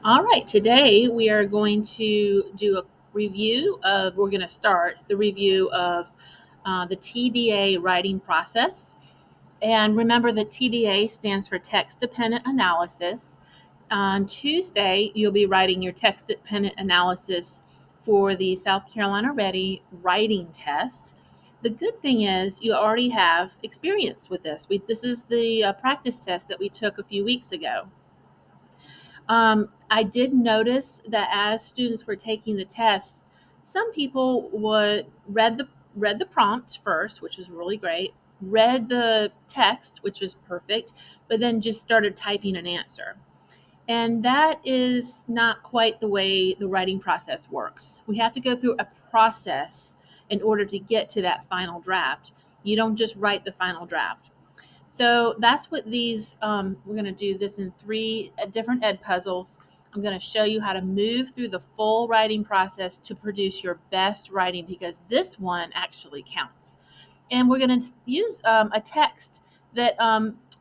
All right, today we are going to do a review of, we're going to start the review of the TDA writing process. And remember that TDA stands for text dependent analysis. On Tuesday, you'll be writing your text dependent analysis for the South Carolina Ready writing test. The good thing is you already have experience with this. This is the practice test that we took a few weeks ago. I did notice that as students were taking the tests, some people would read the prompt first, which was really great, read the text, which was perfect, but then just started typing an answer. And that is not quite the way the writing process works. We have to go through a process in order to get to that final draft. You don't just write the final draft. So that's what we're going to do this in three different ed puzzles. I'm going to show you how to move through the full writing process to produce your best writing, because this one actually counts. And we're going to use a text that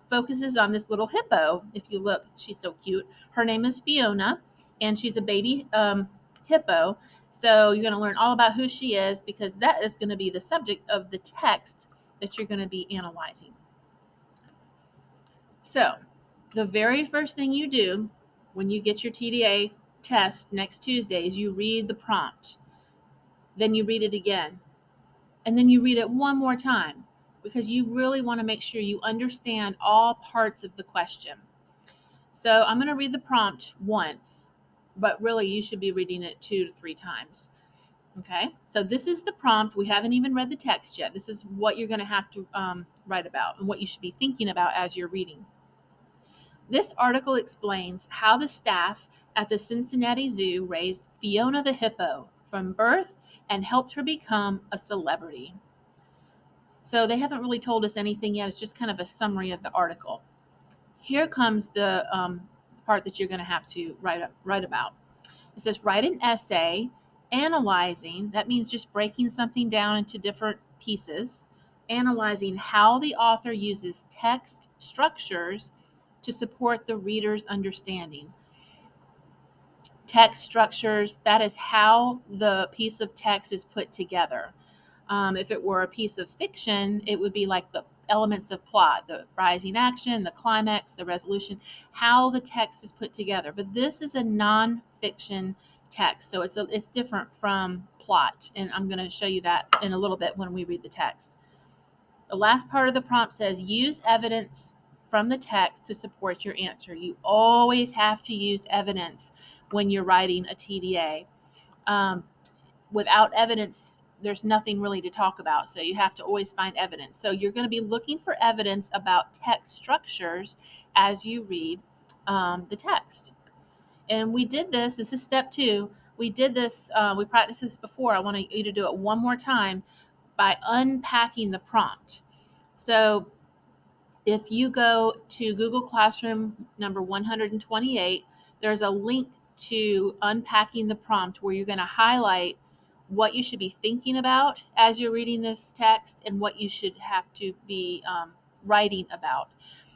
focuses on this little hippo. If you look, she's so cute. Her name is Fiona, and she's a baby hippo. So you're going to learn all about who she is, because that is going to be the subject of the text that you're going to be analyzing. So, the very first thing you do when you get your TDA test next Tuesday is you read the prompt. Then you read it again. And then you read it one more time, because you really want to make sure you understand all parts of the question. So, I'm going to read the prompt once, but really you should be reading it 2 to 3 times. Okay, so this is the prompt. We haven't even read the text yet. This is what you're going to have to write about and what you should be thinking about as you're reading. This article explains how the staff at the Cincinnati Zoo raised Fiona the hippo from birth and helped her become a celebrity. So they haven't really told us anything yet. It's just kind of a summary of the article. Here comes the part that you're going to have to write about. It says, write an essay analyzing. That means just breaking something down into different pieces, analyzing how the author uses text structures to support the reader's understanding. Text structures, that is how the piece of text is put together. If it were a piece of fiction, it would be like the elements of plot, the rising action, the climax, the resolution, how the text is put together. But this is a nonfiction text, so it's different from plot, and I'm going to show you that in a little bit when we read the text. The last part of the prompt says, use evidence from the text to support your answer. You always have to use evidence when you're writing a TDA. Without evidence, there's nothing really to talk about. So you have to always find evidence. So you're going to be looking for evidence about text structures as you read the text. And we did this. This is step 2. We did this. We practiced this before. I want you to do it one more time by unpacking the prompt. So if you go to Google Classroom number 128, there's a link to unpacking the prompt where you're going to highlight what you should be thinking about as you're reading this text and what you should have to be writing about.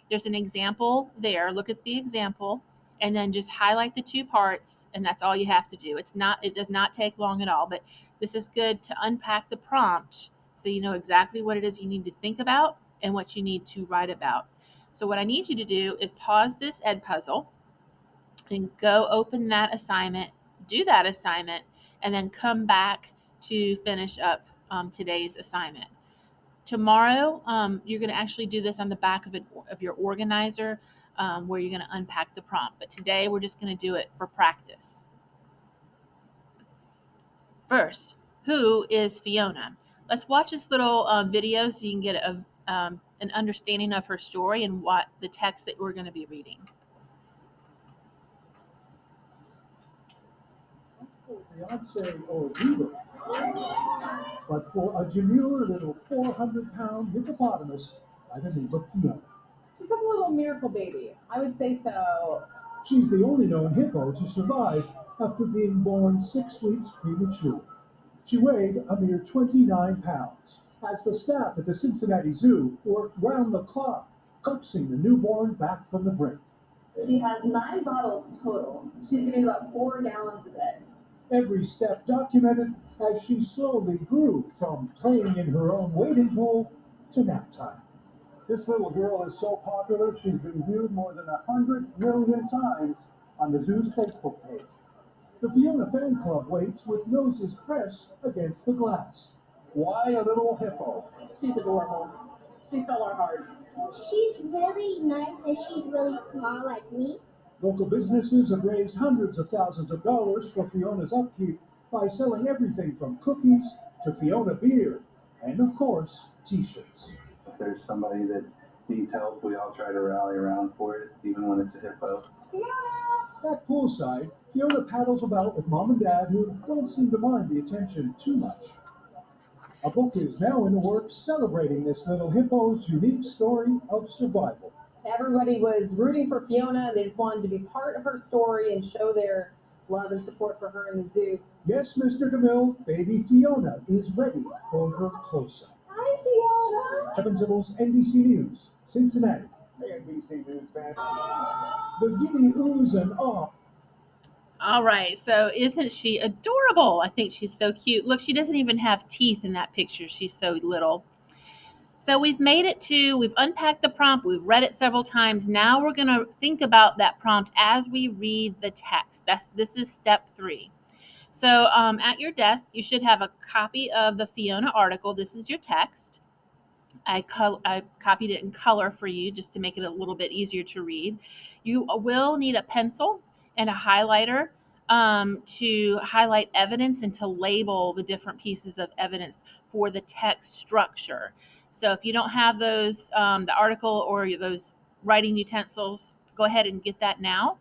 There's an example there. Look at the example and then just highlight the 2 parts, and that's all you have to do. It does not take long at all, but this is good to unpack the prompt so you know exactly what it is you need to think about and what you need to write about. So what I need you to do is pause this ed puzzle and go open that assignment, do that assignment, and then come back to finish up today's assignment. Tomorrow, you're going to actually do this on the back of your organizer, where you're going to unpack the prompt. But today, we're just going to do it for practice. First, who is Fiona? Let's watch this little video so you can get an understanding of her story and what the text that we're going to be reading. Fiance or diva, but for a demure little 400-pound hippopotamus by the name of Fiona. She's like a little miracle baby. I would say so. She's the only known hippo to survive after being born 6 weeks premature. She weighed a mere 29 pounds, as the staff at the Cincinnati Zoo worked round the clock, coaxing the newborn back from the brink. She has 9 bottles total. She's getting about 4 gallons a day. Every step documented as she slowly grew from playing in her own wading pool to nap time. This little girl is so popular, she's been viewed more than 100 million times on the zoo's Facebook page. The Fiona fan club waits with noses pressed against the glass. Why a little hippo? She's adorable. She stole our hearts. She's really nice and she's really small like me. Local businesses have raised hundreds of thousands of dollars for Fiona's upkeep by selling everything from cookies to Fiona beer and, of course, t-shirts. If there's somebody that needs help, we all try to rally around for it, even when it's a hippo. At poolside, Fiona paddles about with mom and dad who don't seem to mind the attention too much. A book is now in the works celebrating this little hippo's unique story of survival. Everybody was rooting for Fiona. They just wanted to be part of her story and show their love and support for her in the zoo. Yes, Mr. DeMille, baby Fiona is ready for her close-up. Hi, Fiona. Evan Tibbles, NBC News, Cincinnati. Hey, NBC News fan. The giddy oohs and ah. All right, so isn't she adorable? I think she's so cute. Look, she doesn't even have teeth in that picture. She's so little. So we've unpacked the prompt, we've read it several times. Now we're going to think about that prompt as we read the text. This is step 3. So at your desk, you should have a copy of the Fiona article. This is your text. I copied it in color for you just to make it a little bit easier to read. You will need a pencil and a highlighter to highlight evidence and to label the different pieces of evidence for the text structure. So if you don't have those, the article or those writing utensils, go ahead and get that now.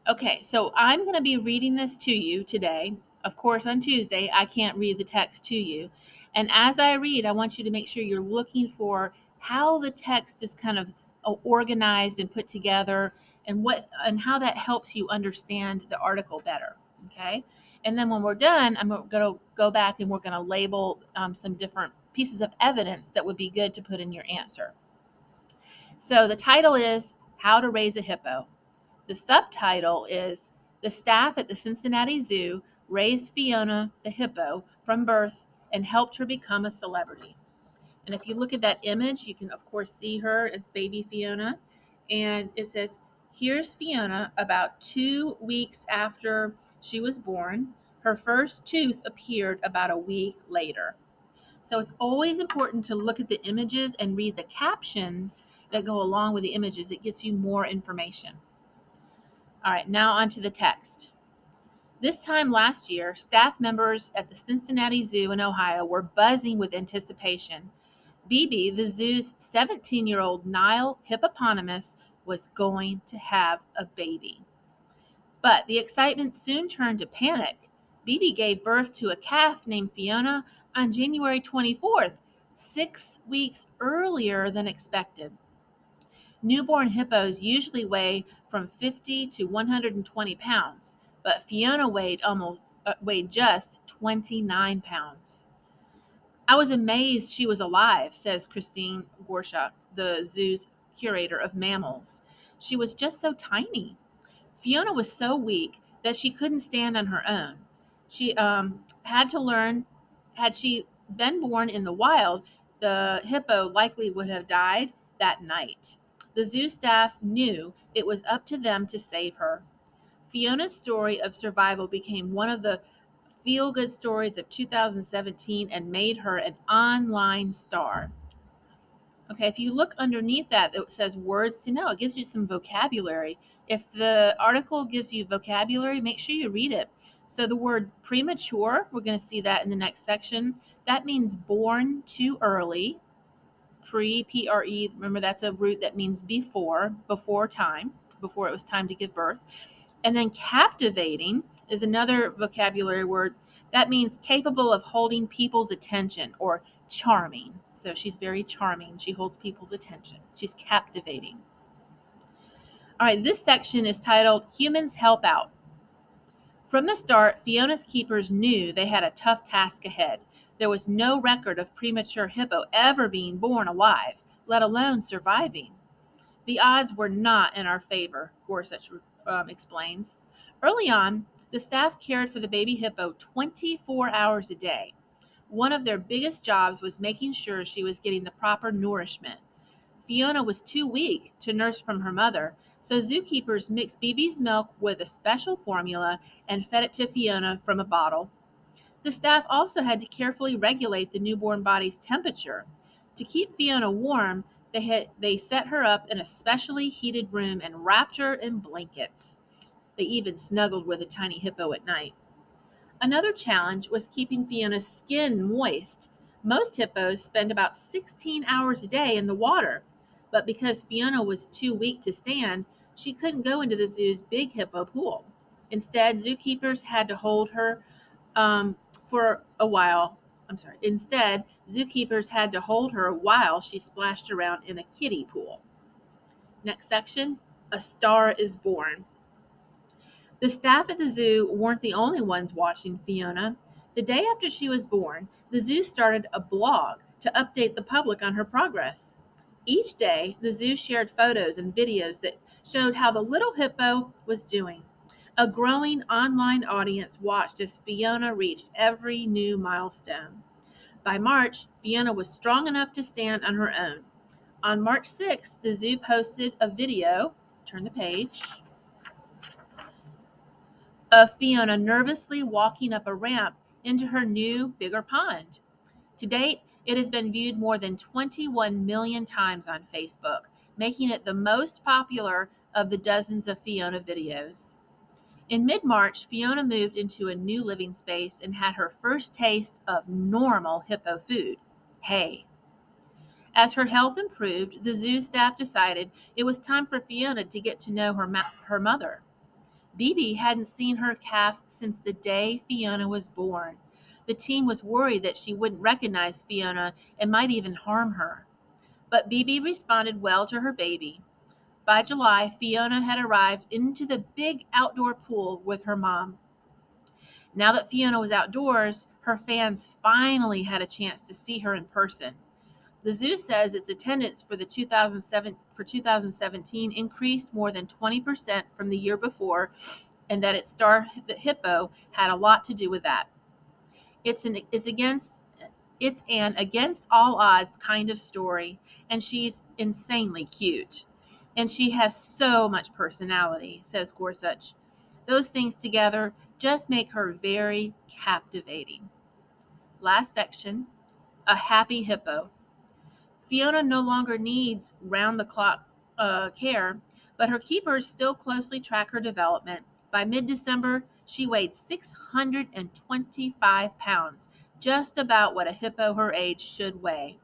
Okay, so I'm going to be reading this to you today. Of course, on Tuesday, I can't read the text to you. And as I read, I want you to make sure you're looking for how the text is kind of organized and put together and how that helps you understand the article better. Okay? And then when we're done, I'm going to go back and we're going to label some different pieces of evidence that would be good to put in your answer. So the title is How to Raise a Hippo. The subtitle is The Staff at the Cincinnati Zoo Raised Fiona the Hippo from birth and helped her become a celebrity. And if you look at that image, you can, of course, see her as baby Fiona. And it says, here's Fiona about 2 weeks after she was born. Her first tooth appeared about a week later. So it's always important to look at the images and read the captions that go along with the images. It gets you more information. All right, now on to the text. This time last year, staff members at the Cincinnati Zoo in Ohio were buzzing with anticipation. Bibi, the zoo's 17-year-old Nile hippopotamus, was going to have a baby. But the excitement soon turned to panic. Bibi gave birth to a calf named Fiona on January 24th, 6 weeks earlier than expected. Newborn hippos usually weigh from 50 to 120 pounds, but Fiona weighed just 29 pounds. I was amazed she was alive, says Christine Gorshak, the zoo's curator of mammals. She was just so tiny. Fiona was so weak that she couldn't stand on her own. She had to learn, had she been born in the wild, the hippo likely would have died that night. The zoo staff knew it was up to them to save her. Fiona's story of survival became one of the feel-good stories of 2017 and made her an online star. Okay, if you look underneath that, it says words to know. It gives you some vocabulary. If the article gives you vocabulary, make sure you read it. So the word premature, we're going to see that in the next section. That means born too early. Pre, remember that's a root that means before time, before it was time to give birth. And then captivating is another vocabulary word that means capable of holding people's attention or charming. So she's very charming. She holds people's attention. She's captivating. All right, this section is titled Humans Help Out. From the start, Fiona's keepers knew they had a tough task ahead. There was no record of premature hippo ever being born alive, let alone surviving. The odds were not in our favor, Gorsuch explains. Early on, the staff cared for the baby hippo 24 hours a day. One of their biggest jobs was making sure she was getting the proper nourishment. Fiona was too weak to nurse from her mother, so zookeepers mixed Bibi's milk with a special formula and fed it to Fiona from a bottle. The staff also had to carefully regulate the newborn body's temperature. To keep Fiona warm, they set her up in a specially heated room and wrapped her in blankets. They even snuggled with a tiny hippo at night. Another challenge was keeping Fiona's skin moist. Most hippos spend about 16 hours a day in the water, but because Fiona was too weak to stand, she couldn't go into the zoo's big hippo pool. Instead, zookeepers had to hold her for a while. Instead, zookeepers had to hold her while she splashed around in a kiddie pool. Next section, A Star is Born. The staff at the zoo weren't the only ones watching Fiona. The day after she was born, the zoo started a blog to update the public on her progress. Each day, the zoo shared photos and videos that showed how the little hippo was doing. A growing online audience watched as Fiona reached every new milestone. By March, Fiona was strong enough to stand on her own. On March 6th, the zoo posted a video, turn the page, of Fiona nervously walking up a ramp into her new, bigger pond. To date, it has been viewed more than 21 million times on Facebook, making it the most popular of the dozens of Fiona videos. In mid March, Fiona moved into a new living space and had her first taste of normal hippo food, hay. As her health improved, the zoo staff decided it was time for Fiona to get to know her mother. Bibi hadn't seen her calf since the day Fiona was born. The team was worried that she wouldn't recognize Fiona and might even harm her. But Bibi responded well to her baby. By July, Fiona had arrived into the big outdoor pool with her mom. Now that Fiona was outdoors, her fans finally had a chance to see her in person. The zoo says its attendance for 2017 increased more than 20% from the year before, and that its star the hippo had a lot to do with that. It's an against all odds kind of story, and she's insanely cute. And she has so much personality, says Gorsuch. Those things together just make her very captivating. Last section, A Happy Hippo. Fiona no longer needs round the clock care, but her keepers still closely track her development. By mid December, she weighed 625 pounds, just about what a hippo her age should weigh.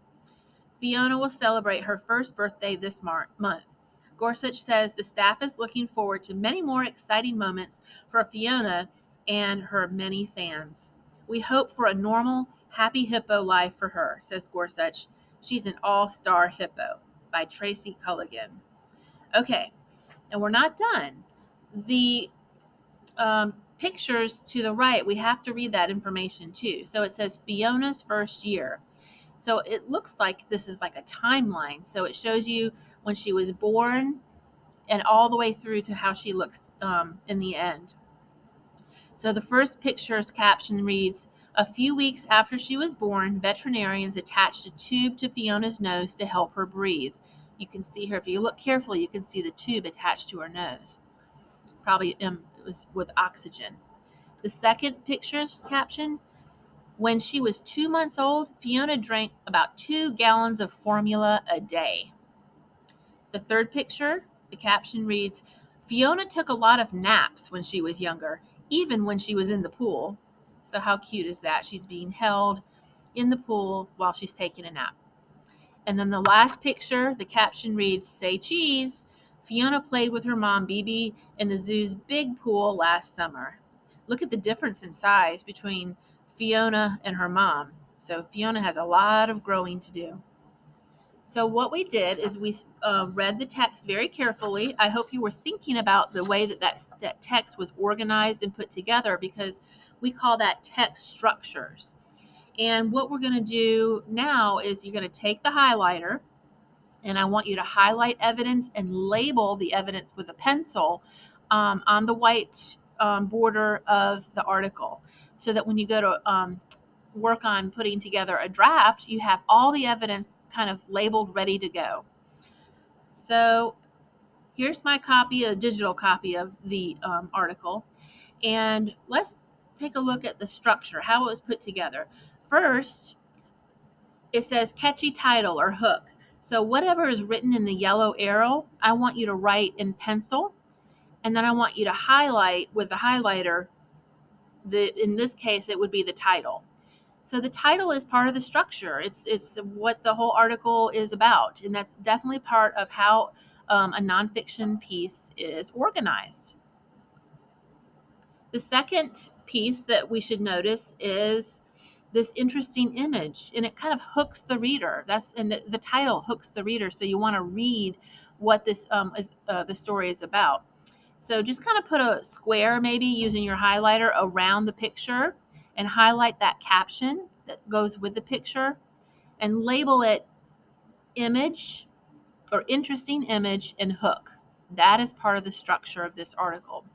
Fiona will celebrate her first birthday this month. Gorsuch says the staff is looking forward to many more exciting moments for Fiona and her many fans. We hope for a normal, happy hippo life for her, says Gorsuch. She's an all-star hippo, by Tracy Culligan. Okay, and we're not done. The pictures to the right, we have to read that information too. So it says Fiona's first year. So it looks like this is like a timeline. So it shows you when she was born and all the way through to how she looks in the end. So the first picture's caption reads, "A few weeks after she was born, veterinarians attached a tube to Fiona's nose to help her breathe." You can see her, if you look carefully, you can see the tube attached to her nose. Probably it was with oxygen. The second picture's caption, "When she was 2 months old, Fiona drank about 2 gallons of formula a day." The third picture, the caption reads, "Fiona took a lot of naps when she was younger, even when she was in the pool." So how cute is that? She's being held in the pool while she's taking a nap. And then the last picture, the caption reads, "Say cheese." Fiona played with her mom, Bibi, in the zoo's big pool last summer. Look at the difference in size between Fiona and her mom. So Fiona has a lot of growing to do. So what we did is we read the text very carefully. I hope you were thinking about the way that text was organized and put together, because we call that text structures. And what we're going to do now is you're going to take the highlighter And I want you to highlight evidence and label the evidence with a pencil on the white border of the article, so that when you go to work on putting together a draft, you have all the evidence kind of labeled, ready to go. So here's my copy, a digital copy of the article. And let's take a look at the structure, how it was put together. First, it says catchy title or hook. So whatever is written in the yellow arrow, I want you to write in pencil, and then I want you to highlight with the highlighter. In this case, it would be the title. So the title is part of the structure. It's what the whole article is about, and that's definitely part of how a nonfiction piece is organized. The second piece that we should notice is this interesting image, and it kind of hooks the reader. The title hooks the reader, so you want to read what this the story is about. So just kind of put a square, maybe using your highlighter, around the picture, and highlight that caption that goes with the picture, and label it image or interesting image and hook. That is part of the structure of this article.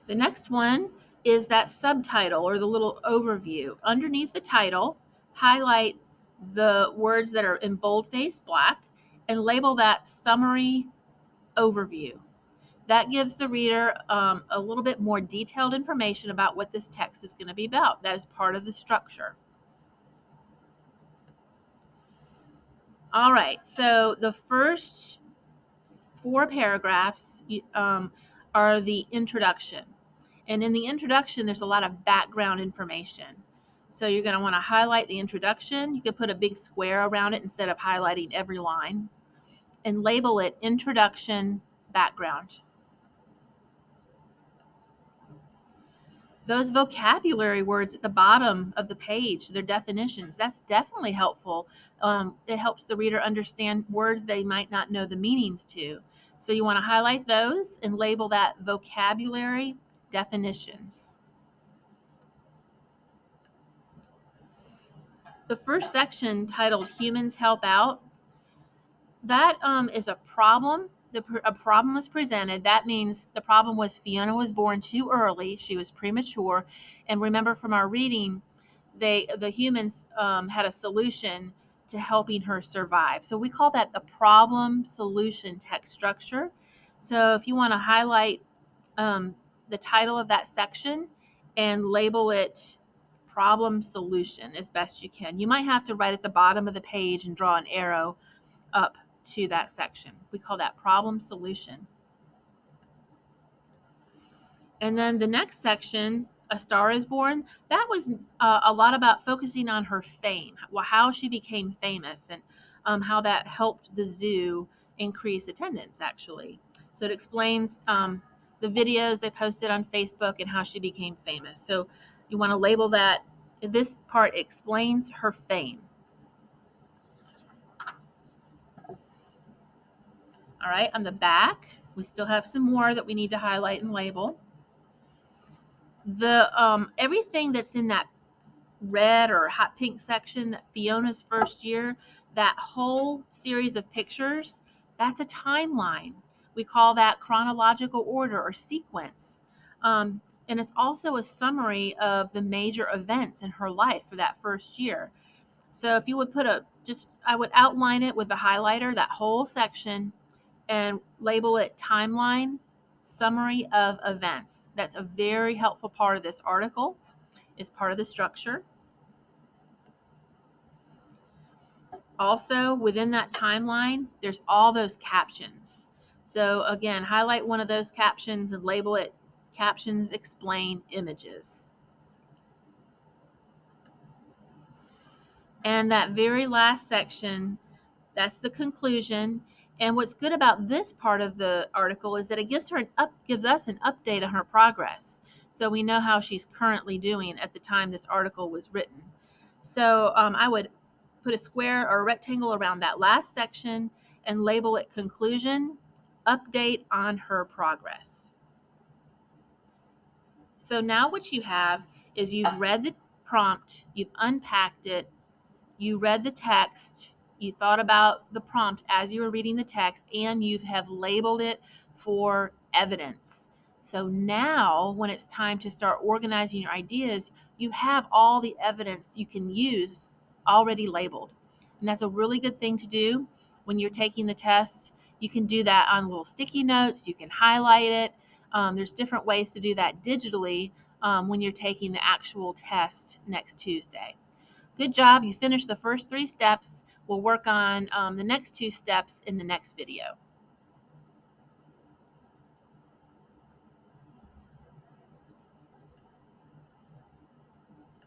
The next one is that subtitle or the little overview. Underneath the title, highlight the words that are in boldface black and label that summary overview. That gives the reader a little bit more detailed information about what this text is going to be about. That is part of the structure. All right, so the first 4 paragraphs are the introduction. And in the introduction, there's a lot of background information. So you're going to want to highlight the introduction. You could put a big square around it instead of highlighting every line, and label it Introduction Background. Those vocabulary words at the bottom of the page, their definitions, that's definitely helpful. It helps the reader understand words they might not know the meanings to. So you want to highlight those and label that vocabulary definitions. The first section, titled Humans Help Out, that is a problem. A problem was presented. That means the problem was Fiona was born too early. She was premature. And remember from our reading, the humans had a solution to helping her survive. So we call that the problem solution text structure. So if you want to highlight the title of that section and label it problem solution as best you can. You might have to write at the bottom of the page and draw an arrow up to that section. We call that problem solution. And then the next section, A Star is Born, that was a lot about focusing on her fame, how she became famous, and how that helped the zoo increase attendance, actually. So it explains the videos they posted on Facebook and how she became famous. So you want to label that. This part explains her fame. All right, on the back, we still have some more that we need to highlight and label. The everything that's in that red or hot pink section, Fiona's first year, that whole series of pictures, that's a timeline. We call that chronological order or sequence. And it's also a summary of the major events in her life for that first year. So if you would I would outline it with the highlighter, that whole section, and label it timeline, summary of events. That's a very helpful part of this article. It's part of the structure. Also, within that timeline, there's all those captions. So again, highlight one of those captions and label it Captions Explain Images. And that very last section, that's the conclusion. And what's good about this part of the article is that it gives us an update on her progress. So we know how she's currently doing at the time this article was written. So I would put a square or a rectangle around that last section and label it conclusion, update on her progress. So now what you have is you've read the prompt, you've unpacked it, you read the text, you thought about the prompt as you were reading the text, and you have labeled it for evidence. So now, when it's time to start organizing your ideas, you have all the evidence you can use already labeled. And that's a really good thing to do when you're taking the test. You can do that on little sticky notes, you can highlight it. There's different ways to do that digitally when you're taking the actual test next Tuesday. Good job. You finished the first 3 steps. We'll work on the next 2 steps in the next video.